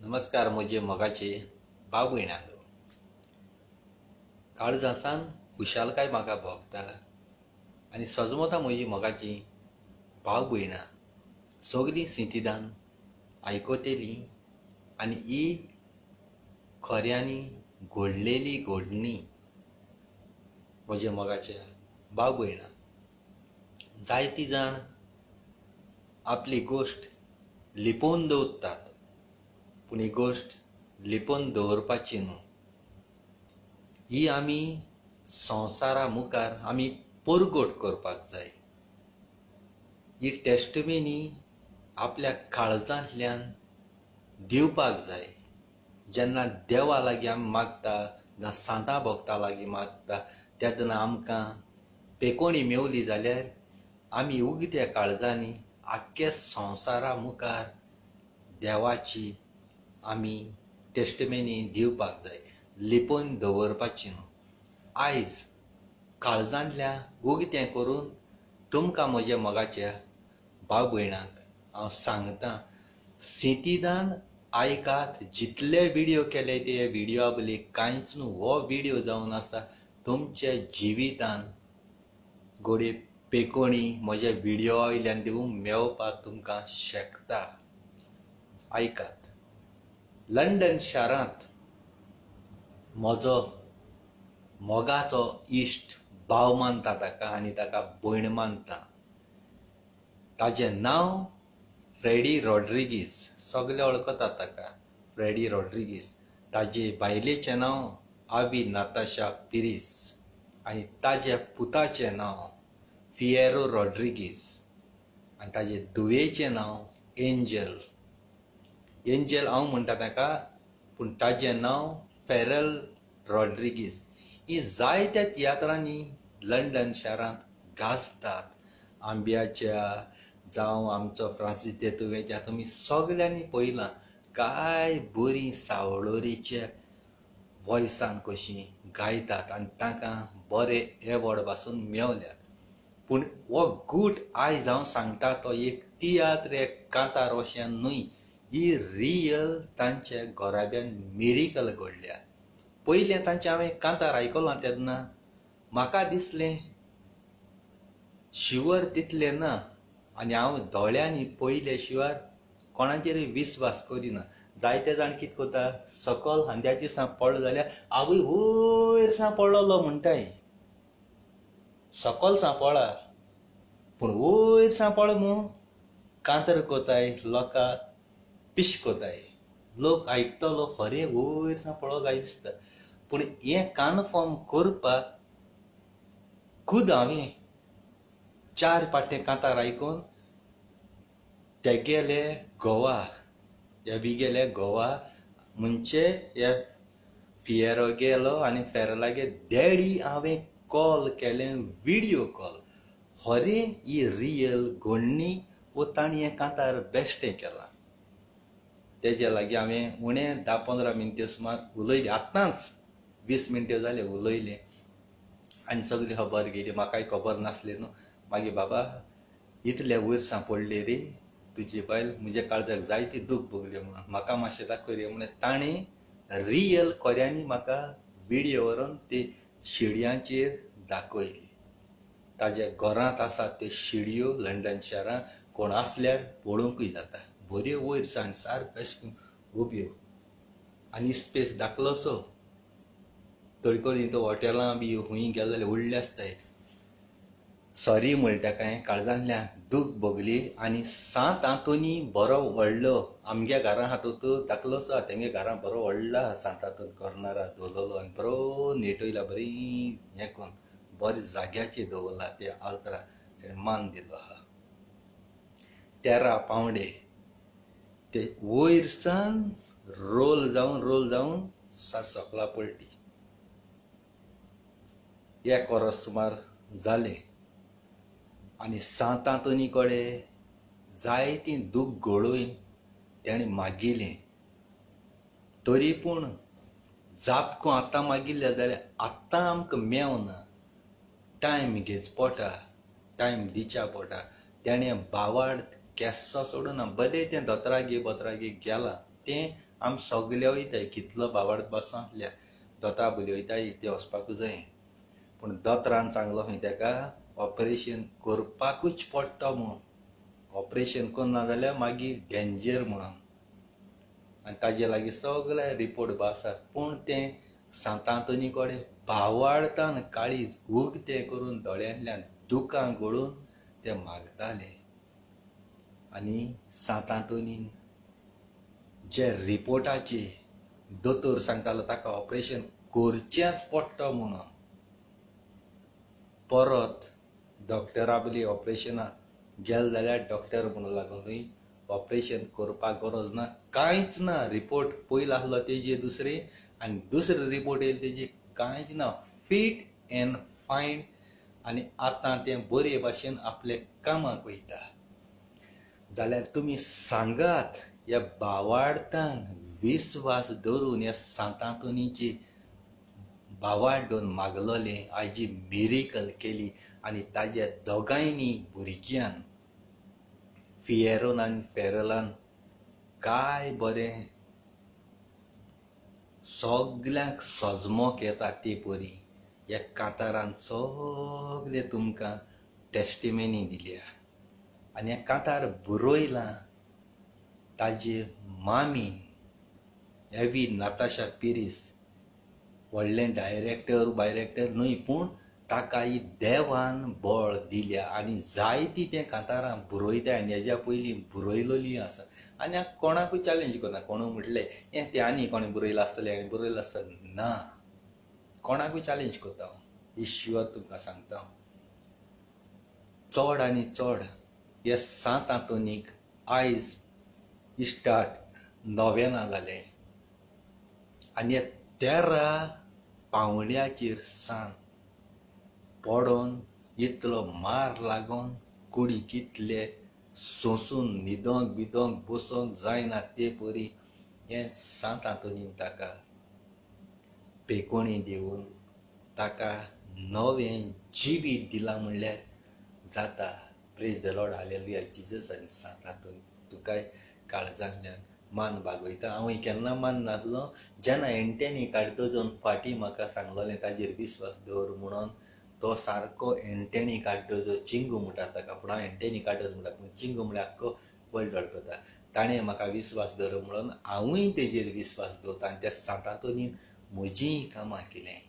नमस्कार म्हजे मोगाचे भाव भयणांनो. काळजासान खुशालकाय म्हाका भोगता आनी सजमता म्हजी मोगाची भाव भयणां सगलीं सिटीदान आयकोतेलीं आनी ही खऱ्यांनी घडलेली घडणी म्हजे मोगाच्या भाव भयणां. जायतीं जाण आपली गोश्ट लिपोवन दवरतात, पूण ही गोश्ट लिपोवन दवरपाची न्हू. ही आमी संवसारा मुखार आमी परगट करपाक जाय. ही टेस्टमेनी आपल्या काळजांतल्यान दिवपाक जाय. जेन्ना देवा लागीं आमी मागता ना सांता भोगता लागीं मागता तेन्ना आमकां पेकोणी मेवली जाल्यार आमी उगत्या काळजांनी आख्ख्या संवसारा मुखार देवाची आमी टेस्टमेनी दिवपाक जाय, लिपोवन दवरपाची न्हू. आयज काळजांतल्या उगतें करून तुमकां म्हज्या मोगाच्या भाव भयणांक हांव सांगतां, सिटीदान आयकात. जितले व्हिडिओ केले ते व्हिडिओ बली कांयच न्हू. हो व्हिडिओ जावन आसा तुमच्या जिवितान घोडये पेकोणी म्हज्या व्हिडिओ वयल्यान दिवूंक मेवपाक तुमकां शकता. आयकात. लंडन शारांत म्हजो मोगाचो इश्ट भाव मानता ताका आनी ताका भयण मानता. ताचें नांव फ्रेडी रॉड्रिगीस. सगळे वळखतात ताका, फ्रेडी रॉड्रिगीस. ताचे बायलेचें नांव आवी नाताशा पिरीस आनी ताच्या पुताचें नांव फिएरो रॉड्रिगीस आनी ताचे धुवेचें नांव एंजल. एंजल हांव म्हणटा ताका, पूण ताचें नांव फेरल रॉड्रिगीस. ही जायत्या तियात्रांनी लंडन शारांत गाजतात. आंब्याच्या जावं आमचो फ्रांसीस देतुवेच्या तुमी सगल्यांनी पळयलां काय बरीं सावळोरीच्या वॉयसान कशीं गायतात आनी तांकां बरे एवॉर्ड पासून मेवल्यात. पूण हो गूट आयज हांव सांगता तो एक तियात्र, एक कांतार अशें न्हय. ही रियल तांच्या घोराब्यान मिरेकल घडल्या. पयलें तांचें हांवें कांतार आयकलां तेन्ना म्हाका दिसलें शिवर तितलें ना आनी हांव दोळ्यांनी पयले शिवाय कोणाचेरय विस्वास करिना. जायते जाण कितें करता, सकयल हांद्याची सा पडलो जाल्यार आवय वयर सा पडलोलो म्हणटाय. सकयल सा पळा पूण वयर सा पळ म्हणून कांतर कोताय, लोकांक पिश कोताय. लोक आयकतलो खरें वयर सा पळो काय दिसता. पूण हें कन्फर्म करपाक खुद हांवें 4 पाटें कांतार आयकून ते गेले गोवा. हे बी गेले गोवा. म्हणजे हे फिएरो गेलो आनी फेरलागे डॅडी हांवें कॉल केलें, व्हिडिओ कॉल. खरें ही रियल घडणी वो ताणी हें कांतार बेश्टें केलां. तेजे लागीं हांवें उणें 10-15 मिनटां सुमार उलयलें. आतांच 20 मिनटां जाले उलयलें आनी सगळी खबर गेली. म्हाकाय खबर नासलें न्हू. मागीर बाबा इतले वयर सा पडले रे तुजी बायल, म्हज्या काळजाक जायती दूख भोगलें म्हणून म्हाका मातशें दाखय रे म्हणून ताणें रियल खऱ्यांनी म्हाका व्हिडिओ व्हरून ते शिडयांचेर दाखयली. ताज्या घरांत आसात त्यो शिडयो लंडन शारांत. कोण आसल्यार पळोवंकूय जाता. बऱ्यो वयर सावन सारक्यो अशें उब्यो आनी स्पेस धाकलोसो. तळकळी तो हॉटेलां बी खूंय गेले जाल्यार व्हडले आसताय. सॉरी म्हणटा काय काळजांतल्यान दूख भोगली आनी 7 हातुनी बरो व्हडलो आमगे घरां हातूंत धाकलोसो आहा. तेंगे घरां बरो व्हडलो आहा. 7 हातूंत कॉर्नरार दवरलेलो आनी बरो नेटयला बरी हें करून बरें जाग्याचेर दवरला. ते आल्तरा तेणें मान दिलो आहा. 13 पावंडे ते वयर सावन रोल जावन सकला पडली. 1 वरस सुमार जालें आनी 7 हातुनी कडेन जायतीं दूख घडोवन तेणें मागिल्लें. तरी पूण जापको आतां मागिल्लें जाल्यार आतां आमकां मेवना. टायम घेवचो पडटा, टायम दिवचा पडटा. तेणें बावार्द केस्सो सोडून भले तें दोतोरागेर गेला तें आमी सगळे वयताय कितलो बावार्द बसों आसल्यार दोतोर बोली वयताय ते वचपाकूच जाय पूण दोतोरान सांगलो खंय ताका ऑपरेशन करपाकूच पडटा म्हूण ऑपरेशन करना जाल्यार मागीर डेंजर म्हणून आनी ताजे लागीं सगळे रिपोर्ट बा आसात पूण तें सांतांतोनी कडेन भावार्थान काळीज उगतें करून दोळ्यांतल्यान दुकां गळून ते मागताले आनी सांतांतोनीन जे रिपोर्टाचे दोतोर सांगतालो ताका ऑपरेशन करचेंच पडटा म्हणून परत डॉक्टरा बली ऑपरेशनाक गेले जाल्यार डॉक्टर म्हणून लागून ऑपरेशन करपाक गरज ना कांयच ना रिपोर्ट पयलो आसलो तेजे दुसरे आनी दुसरे रिपोर्ट येयले तेजे कांयच ना फीट एंड फायन आनी आतां तें बरे भाशेन आपले कामाक वयता जाल्यार तुमी सांगात ह्या भावार्थान विस्वास दवरून ह्या सांतांतोनीची भावार्थोन मागलोले आयजी मिरेकल केली आनी ताज्या दोगांयनी भुरग्यान फियेरोन आनी फेरलान काय बरें सगल्यांक सजमोक येता ती परी ह्या कांतारान सगळे तुमकां टेस्टिमेनी दिल्या आनी ह्या कांतार बरयलां ताजे मामी एवी नाताशा पिरीस व्हडलें डायरेक्टर न्हय पूण ताका ही देवान बळ दिल्या आनी जायती तें कांतारां बरयता आनी हेज्या पयलीं बरयलोली आसा आनी हांव कोणाकूय चॅलेंज करना कोण म्हटलें हें तें आनी कोणें बरयलां आसतलें आनी बरयलां आसतलें ना कोणाकूय चॅलेंज करता हांव ईश्वर तुमकां सांगता चड आनी चड हे सांतांतोनीक आयज इश्टाट नोवेना जालें आनी हे 13 पावंड्याचेर सान पडोन इतलो मार लागोन कुडीक इतले सोंसून न्हिदोंक बसोंक जायना ते परी हें सांतांतोनीन ताका पेकोणी दिवन ताका नवें जिवीत दिलां म्हणल्यार जाता praise the Lord hallelujah Jesus आनी सांतांतोनी तुकाय काळजांतल्यान मान बागयता हांव केन्ना मान नासलो जेन्ना एंटेनी काडटोजून फाटीं म्हाका सांगलोलें ताजेर विस्वास दवर म्हणून तो सारको एंटेनी काडटोजो चिंगू म्हणटा ताका पूण हांव एंटेनी काडटोच म्हणटा पूण चिंगू म्हळ्यार आख्खो वर्ल्ड अडकता ताणें म्हाका विस्वास दवर म्हणून हांवूय तेजेर विस्वास दवरता आनी त्या सांतांतोनीन म्हजीं कामां केलें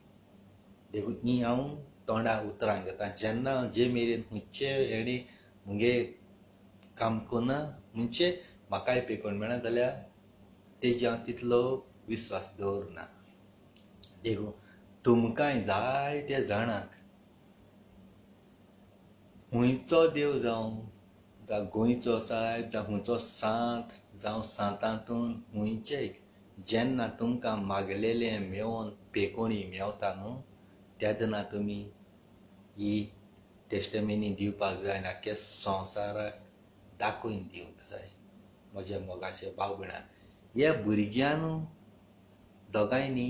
देखून ही हांव तोंडार उतरां घेता जेन्ना जे मेरेन खंयचे हेणी मुगे काम करना म्हणजे म्हाकाय पेकोण मेळना जाल्यार तेजे हांव तितलो विस्वास दवरना देखून तुमकांय जायत्या जाणांक खंयचो देव जावं गोंयचो साहेब जावं खंयचो सांत जावं सांतांतून खंयचेय जेन्ना तुमकां मागलेलें मेळोन पेकोणी मेवता न्हू तेदना तुमी ही टेस्टमेनी दिवपाक जाय आख्या संवसाराक दाखोवन दिवंक जाय म्हजे मोगाचे भाव भयणां ह्या भुरग्यान दोगांयनी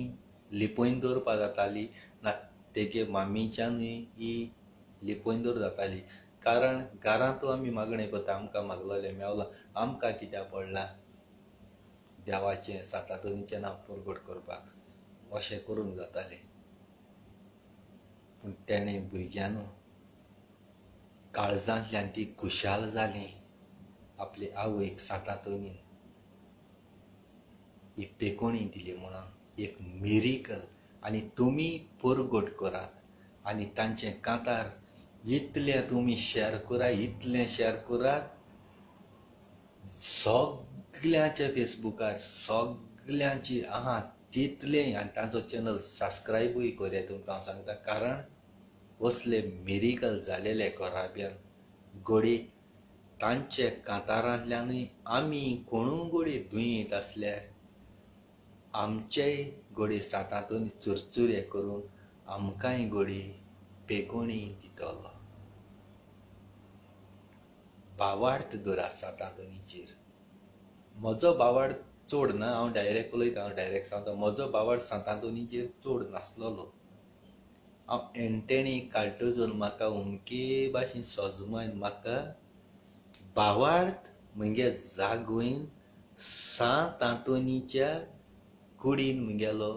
लिपोवन दवरपा जाताली ना तेगे मामीच्यानूय ही लिपोवन दवर जाताली कारण घरांतू आमी मागणें करता आमकां मागलोलें मेवलां आमकां कित्याक पडलां देवाचें सांतांतोनीचें नांव परगट करपाक अशें करूंक जातालें पूण तेणें भुरग्यान काळजांतल्यान ती खुशाल जाली आपले आवयक सांतांतोनीन ही पेकोणी दिली म्हणून एक मिरेकल आनी तुमी परगट करात आनी तांचें कांतार इतलें तुमी शेअर करात सगल्यांच्या फेसबुकार सगल्यांची आहा तितलें आनी तांचो चॅनल सबस्क्रायबूय करया तुमकां हांव सांगता कारण असले मिरेकल जालेले कोराब्यान गोडी तांचे कांतारांतल्यानूय आमी कोणूय गोडी दुयेंत आसल्यार आमचेय गोडी सांतांतोनी चुरचुरे करून आमकांय गोडी पेकोणी दितलो भावार्थ दवरा सांतांतोनीचेर म्हजो भावार्थ चड ना हांव डायरेक्ट उलयता हांव डायरेक्ट सांगता म्हजो भावार्थ सांतांतोनीचेर चड नासलोलो हांव एंटेणी काडटोजून म्हाका अमके भाशेन सोजमोन म्हाका भावार्थ म्हगे जागोयन सात तांतोनीच्या कुडीन मुगेलो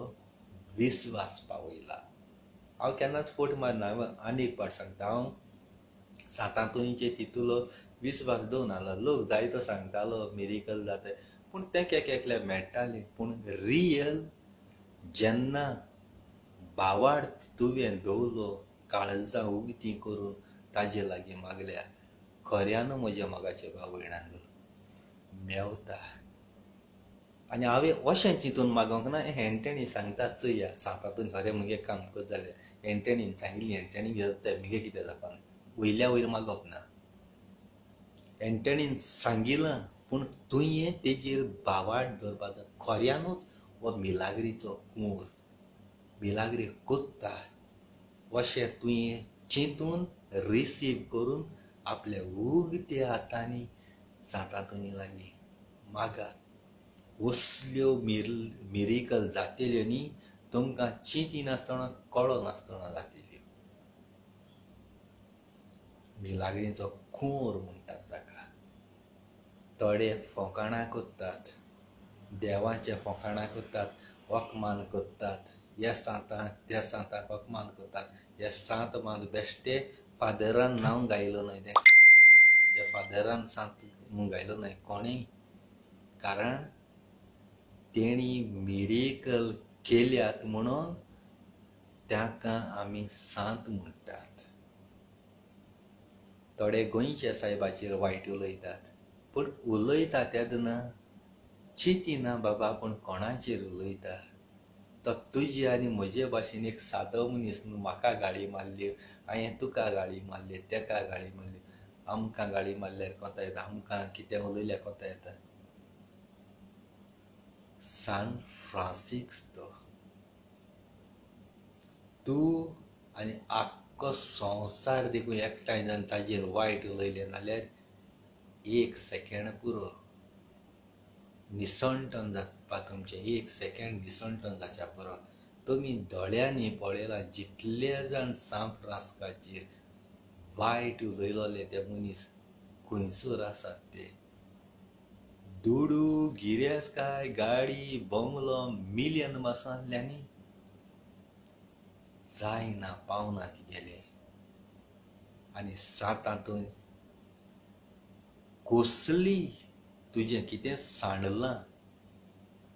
विस्वास पावयला. हांव केन्नाच फोट मारना. आनी एक पाट सांगता. हांव सातांतोनीचे तितूलो विस्वास दवरनालो. लोक जायतो सांगतालो मिरेकल जाता, पूण तें केकले मेळटालें. पूण रियल जेन्ना बावाड तुवें दवरलो, काळजां उगतीं करून ताजे लागीं मागल्या, खऱ्यान म्हज्या मोगाचे भाव भयणांनो मेवता. आनी हांवें अशें चिंतून मागोंक ना. हेंटेणी सांगता चोया सातांतून खरें मुगे काम करता जाल्यार हेंटेणीन सांगिल्ली हेंटेणी घेता मुगे कितें जावपाना. वयल्या वयर मागप ना. हेंटेणीन सांगिलां पूण तुवें तेजेर बावाड धरपाक जाय. खऱ्यानूच हो मिलाग्रीचो कुंवर मिलाग्री कोत्ता अशें तुवें चिंतून रिसीव करून आपल्या उगत्या हातांनी सातांतोनी लागीं मागात. असल्यो मिरेकल जातल्यो न्ही, तुमकां चिंती नासतना कळो नासतना जातल्यो. मिलाग्रीचो कुंवर म्हणटात ताका. थोडे फकाणां कोत्तात, देवाचें फकाणां कोत्तात, वखमान कोत्तात. हे सांताक त्या सांताक वखमान कोत्तात. हे सांत मात बेश्टे फादरान नांव गायलो न्हय, त्या फादरान सांत म्हूण गायलो न्हय कोणें, कारण तेणी मिरेकल केल्यात म्हणून ताका आमी सांत म्हणटात. थोडे गोंयच्या सायबाचेर वायट उलयतात, पूण उलयता तेदना चिंतिना बाबा आपूण कोणाचेर उलयता. तो तुजे आनी म्हजे भाशेन एक सादो मनीस न्हू. म्हाका गाळी मारल्यो, हांवें तुका गाळी मारल्यो, तेका गाळी मारल्यो, आमकां गाळी मारल्यार कोता येता, आमकां कितें उलयल्यार कोता येता. सान फ्रांसीस तो तूं आनी आख्खो संवसार देखून एकठांय जावन ताजेर वायट उलयलें नाल्यार एक सेकेंड पुरो निसंटन जावपा तुमचें. एक सेकेंड निसंटन जावच्या पुरो. तुमी दोळ्यांनी पळयलां जितले जाण सान फ्रांसिस्काचेर वायट उलयलोले ते मनीस खंयसर आसात ते. दुडू गिरेस्ताय गाडी बंगलो मिलियन पासून आहल्यांनी जायना पावना तिगेले. आनी सातांतून कसली तुजें कितें सांडलां,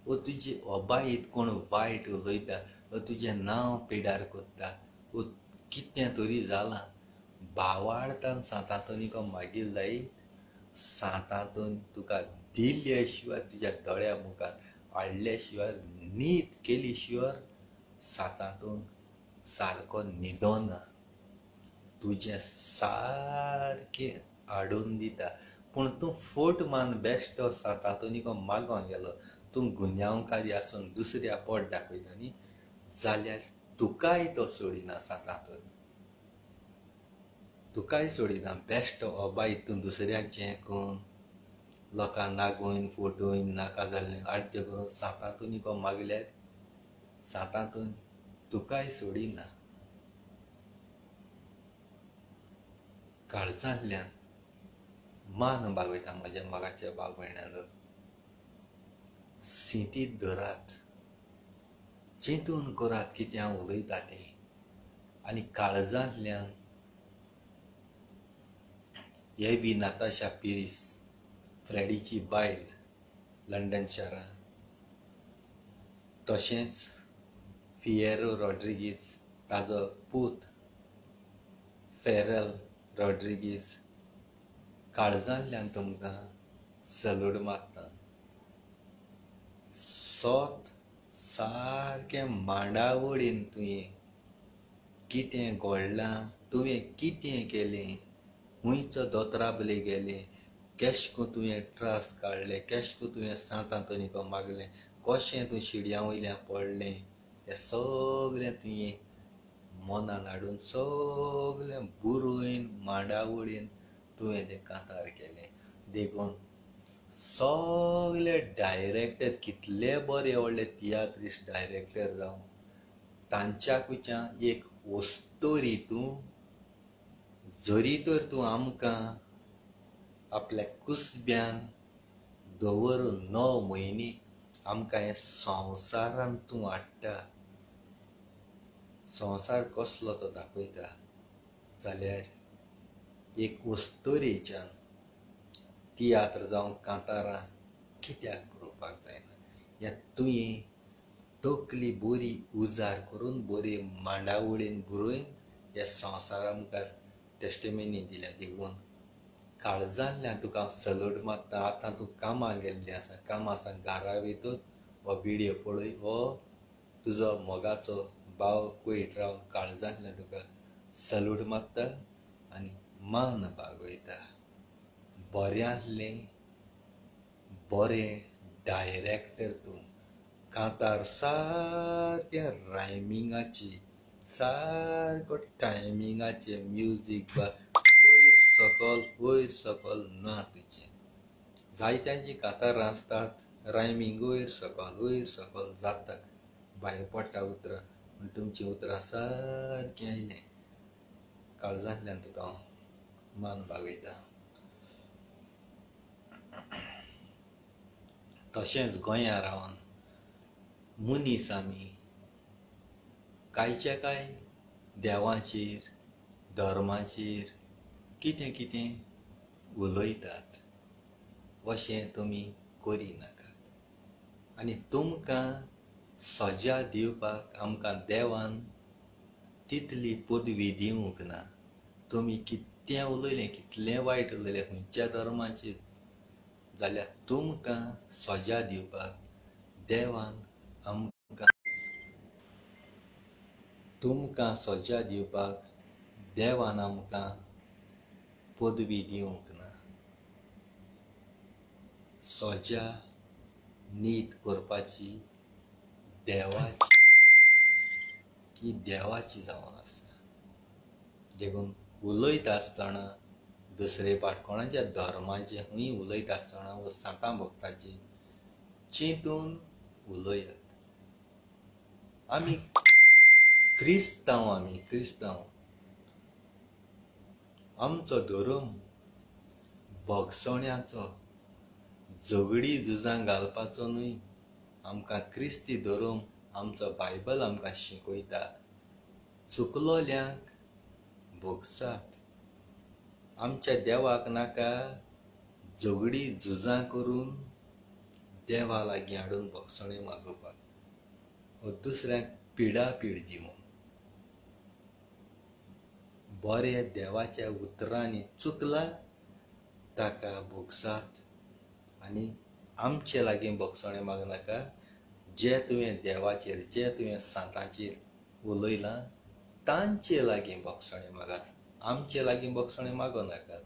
वो तुजी ओबायत कोण वायट उलयता, वो तुजें नांव पिड्यार कोत्ता, वो कितें तरी जालां, बावाडतान सातांतोनिको मागीर जायत. सातांतून तुका दिल्ल्या शिवाय तुज्या दोळ्या मुखार हाडल्या शिवाय न्हीद केली शिवाय सातांतून सारको न्हिदना. तुजें सारकें हाडून दिता. पूण तूं फोट मान बेश्टो सातांतोनिको मागोंक गेलो, तूं गुन्यांवकारी आसून दुसऱ्या पोट दाखयता न्ही, जाल्यार तुकाय तो सोडिना सातांतून. तुकाय सोडिना. बेश्टो ओबायत तूं दुसऱ्याचें करून लोकांक नागोवन फोटोवन नाका जाल्लें आरत्यो करून सातांतोनिको मागल्यार सातांतून तुकाय सोडिना. काळजांतल्यान मान बागयता म्हज्या मोगाच्या भाव भयणांनो. सिटींत धरात, चिंतून करात कितें हांव उलयता तें. आनी काळजांतल्यान हे बी नाताशा पिरीस, फ्रेडीची बायल लंडन शारांत, तशेंच फियेरो रॉड्रिगीस ताजो पूत फेरल रॉड्रिगीस, काळजांतल्यान तुमकां सलूट मारता. सोत सारकें मांडावळीन तुवें कितें घडलां, तुवें कितें केलें, खुंयचो दोतोराबले गेलें, केश को तुवें त्रास काडले, केश को तुवें सातांतोनिको मागलें, कशें तूं शिडया वयल्यान पडलें, हें सगलें तुवें मनान हाडून सगलें बुरयन मांडावळीन तुवें तें कांतार केलें. देखून सगले डायरेक्टर कितले बरे व्हडले तियात्रिस्ट डायरेक्टर जावं, तांच्या कुयच्यान एक वस्तोरी तूं जरी तर तूं आमकां आपल्या कुसब्यान दवरून 9 म्हयने आमकां हे संवसारान तूं हाडटा, संवसार कसलो तो दाखयता, जाल्यार एक वस्तुरेच्यान तियात्र जावं कांतारां कित्याक बरोवपाक जायना? ह्या तुवें तकली बरी उजार करून बरी मांडावळीन बरोवन ह्या संवसारा मुखार टेस्टिमनी दिल्या. देखून काळजांतल्यान तुका हांव सल्यूट मारता. आतां तूं कामाक गेल्लें आसा, कामां सावन घरा वयतूच हो व्हिडियो पळय, हो तुजो मोगाचो भाव कुयट रावन काळजांतल्यान तुका सल्यूट मारता आनी मान बागयता. बऱ्यांतलें बरें डायरेक्टर तूं. कांतार सारकें रायमिंगाची, सारको टायमिंगाचें म्युजीक वयर सकल ना तुजें. जायत्यांची कांतारां आसतात, रायमींग वयर सकल जाता, भायर पडटा उतरां, पूण तुमचीं उतरां सारकीं आयलें. काळजांतल्यान तुका हांव मान बागयता. तशेंच गोंयांत रावन मनीस आमी कांयच्या कांय देवाचेर, धर्माचेर कितें कितें उलयतात, अशें तुमी करिनाकात. आनी तुमकां सजा दिवपाक आमकां देवान तितली पदवी दिवंक ना. तुमी कितें उलयलें, कितलें वायट उलयलें खंयच्या धर्माचेर, जाल्यार तुमकां सजा दिवपाक देवान आमकां पदवी दिवंक ना. सजा नीत करपाची देवाची जावन आसा. देखून उलयता आसतना दुसरे फाट कोणाच्या धर्माचें खंय उलयता आसतना वा सांतां भक्ताचें चिंतून उलयात. आमी क्रिस्तांव आमचो धर्म भगसण्याचो, झगडी झुजां घालपाचो न्हय. आमकां क्रिस्ती धर्म, आमचो बायबल आमकां शिकयता, चुकलोल्यांक भोगसात. आमच्या देवाक नाका झगडी झुजां करून देवा लागीं हाडून भोगसणें मागोवपाक, वा दुसऱ्यांक पिडापीड दिवंक. बरे देवाच्या उतरांनी चुकला ताका भोगसात आनी आमचे लागीं भोगसणें मागनाका. जे तुवें देवाचेर, जे तुवें सांतांचेर उलयलां तांचे लागीं भोगसणें मागात. आमचे लागीं भोगसणें मागो नाकात.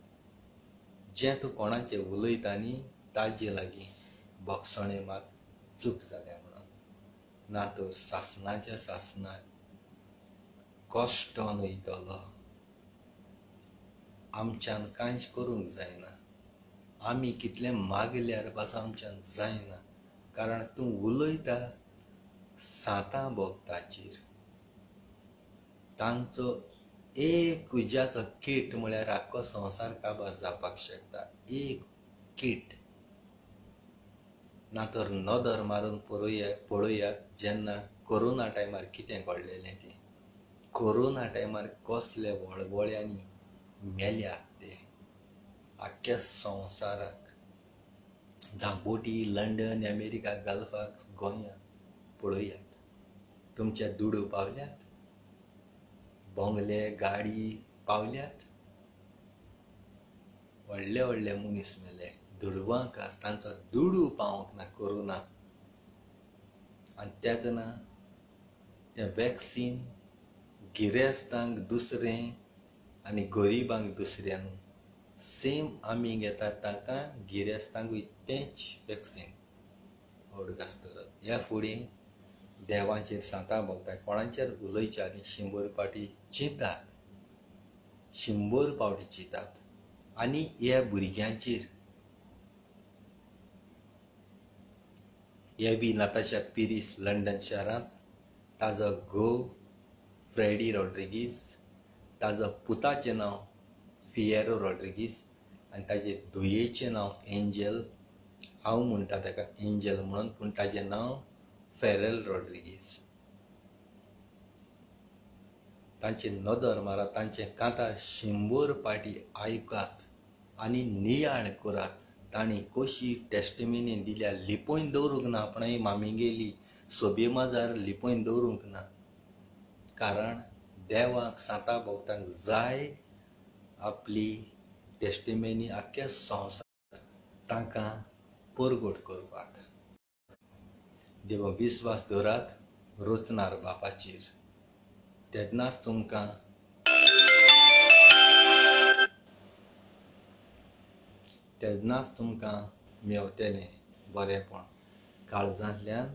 जें तूं कोणाचें उलयता न्ही ताजे लागीं भोगसणें माग, चूक जाल्या म्हणून. ना तर शासनाक कश्ट न्हयतलो. आमच्यान कांयच करूंक जायना. आमी कितलें मागल्यार पासून आमच्यान जायना. कारण तूं उलयता सांतां भक्ताचेर. तांचो एक उज्याचो कीट म्हळ्यार आख्खो संवसार काबार जावपाक शकता. एक कीट. ना तर नदर मारून पळयात जेन्ना कोरोना टायमार कितें घडलेलें तें. कोरोना टायमार कसले वळवळ्यांनी मेल्यात ते आख्ख्या संवसाराक. जावं बोटी लंडन, अमेरिका, गल्फाक, गोंयांत पळयात. तुमचे दुडू पावल्यात, बोंगले, गाडी पावल्यात. व्हडले व्हडले मनीस मेले. दुडवांकार तांचो दुडू पावंक ना कोरोना. आनी तेदना तें वॅक्सीन गिरेस्तांक दुसरें आनी गरिबांक दुसऱ्या न्हू. सेम आमी घेतात तांकां गिरेस्तांकूय तेंच वॅक्सीन ओडगासतलो. ह्या फुडें देवाचेर, सांतां भक्ताक कोणाचेर उलयच्या आनी 100 पाटी चिंतात, 100 पावटी चिंतात. आनी ह्या भुरग्यांचेर, हे बी नाताशा पिरीस लंडन शारांत, ताजो घोव फ्रेडी रॉड्रिगीस, ताजो पुताचें नांव फियेरो रॉड्रिगीस आनी ताजे धुयेचें नांव एंजल हांव म्हणटा ताका एंजल म्हणून, पूण ताचें नांव फेरल रॉड्रिगीस. तांचे नदर मारात, तांचे कांतां 100 पाटी आयकात आनी नियाळ करात. तांणी कशी टेस्टिमनी दिल्या, लिपोवन दवरूंक ना. आपणय मामिंगेली सोबे माजार लिपोवन दवरूंक ना. कारण देवाक सांता भोगतांक जाय आपली टेस्टिमनी आख्ख्या संवसाराक तांकां परगट करपाक. देवा विस्वास दवरात रचणार बापाचेर. तेन्नाच तुमकां मेवतलें बरेंपण. काळजांतल्यान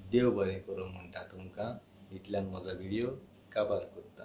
देव बरें करूं म्हणटा तुमकां. इतल्यान म्हजो व्हिडिओ काबार करता.